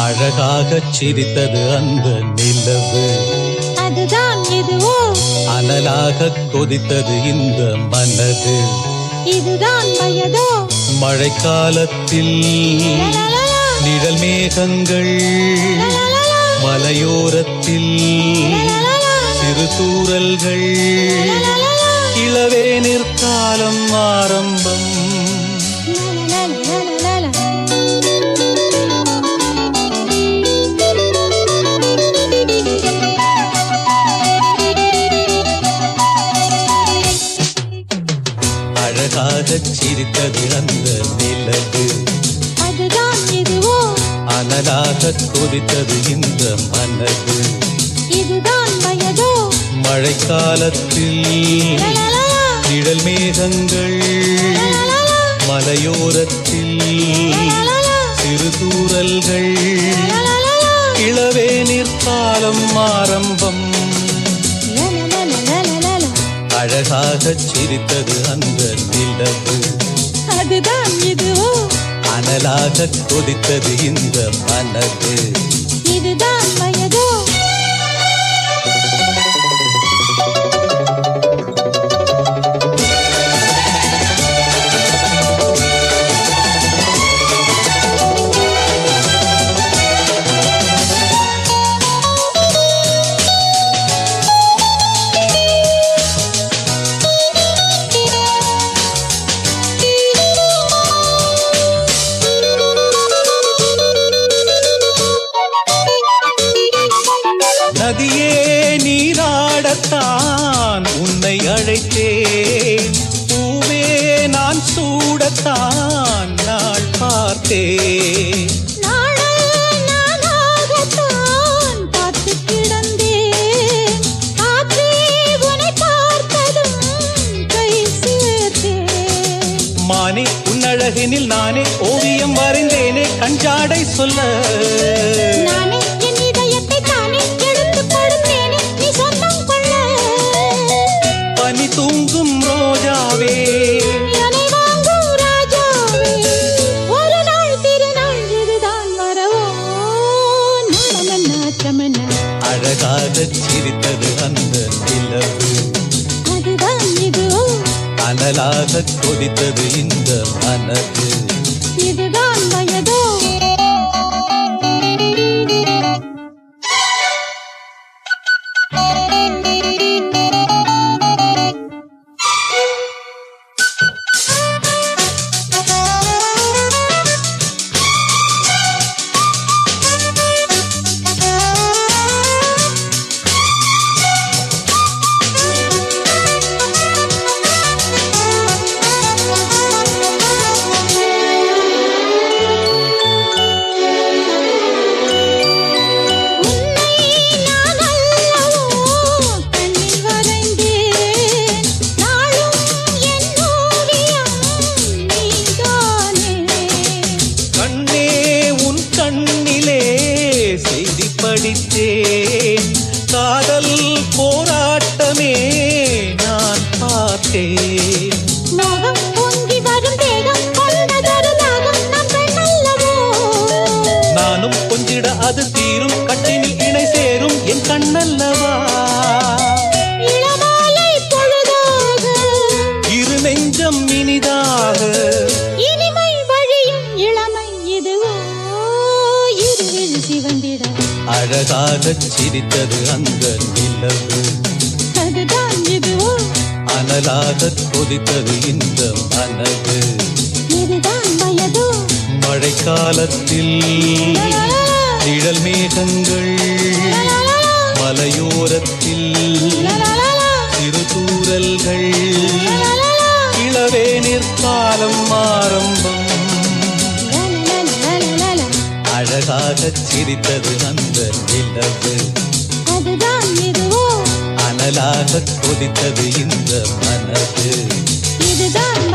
அழகாகச் சிரித்தது அந்த நிலவு, அதுதான் எதுவோ அனலாகக் கொதித்தது இந்த மனது, இதுதான் வயதோ மழைக்காலத்தில் நிழல் மேகங்கள், மலையோரத்தில் சிறு தூறல்கள், இளவேனிற் காலம் ஆரம்பம். அழகாகச் சிரித்தது அந்த நிலவு, அதுதான் எதுவோ அனலாகக் கொதித்தது இந்த மனது, இதுதான் வயதோ மழைக்காலத்தில் நிழல் மேகங்கள், மலையோரத்தில் சிறு தூறல்கள், இளவேனிற் காலம் ஆரம்பம். அழகாகச் சிரித்தது அந்த நிலவு, அதுதான் எதுவோ அனலாகக் கொதித்தது இந்த மனது, இதுதான் வயதோ நதியே நீராடத்தான் உன்னை அழைத்தேன், பூவே நான் சூடத்தான் நாள் பார்த்தேன். மானே உன்னழகினில் நானே ஓவியம் வரைந்தேனே கஞ்சாடை சொல்ல, பனி தூங்கும் ரோஜாவே ஒரு நாள் திருநாள் இதுதான் வரவோ நாடமன்னாச்சமன்ன. அழகாகச் சிரித்தது அந்த நிலவு, அதுதான் இதுவோ அனலாகக் கொதித்தது இந்த மனது, இதுதான் வயதோ படித்தேன், காதல் போராட்டமே நான் பார்த்தேன். மோகம் பொங்கி வரும் தேகம் கொண்டதொரு தாகம் நம் பெண்ணல்லவோ, நானும் கொஞ்சிட அது தீரும், கட்டினில் இணை சேரும் என் கண்ணல்லவா. இளமாலை பொழுதாக இரு நெஞ்சம் இனிதாக, இனிமை வழியும் இளமை இதுவோ இருவில் சிவந்திட. அழகாகச் சிரித்தது அந்த நிலவு, அதுதான் இதுவோ அனலாகக் கொதித்தது இந்த மனது, இதுதான் வயதோ மழைக்காலத்தில் நிழல் மேகங்கள், மலையோரத்தில் சிறு தூறல்கள், இளவேனிற் காலம் ஆரம்பம். அழகாகச் சிரித்தது அந்த நிலவு, அதுதான் இதுவோ அனலாகக் கொதித்தது இந்த மனது, இதுதான்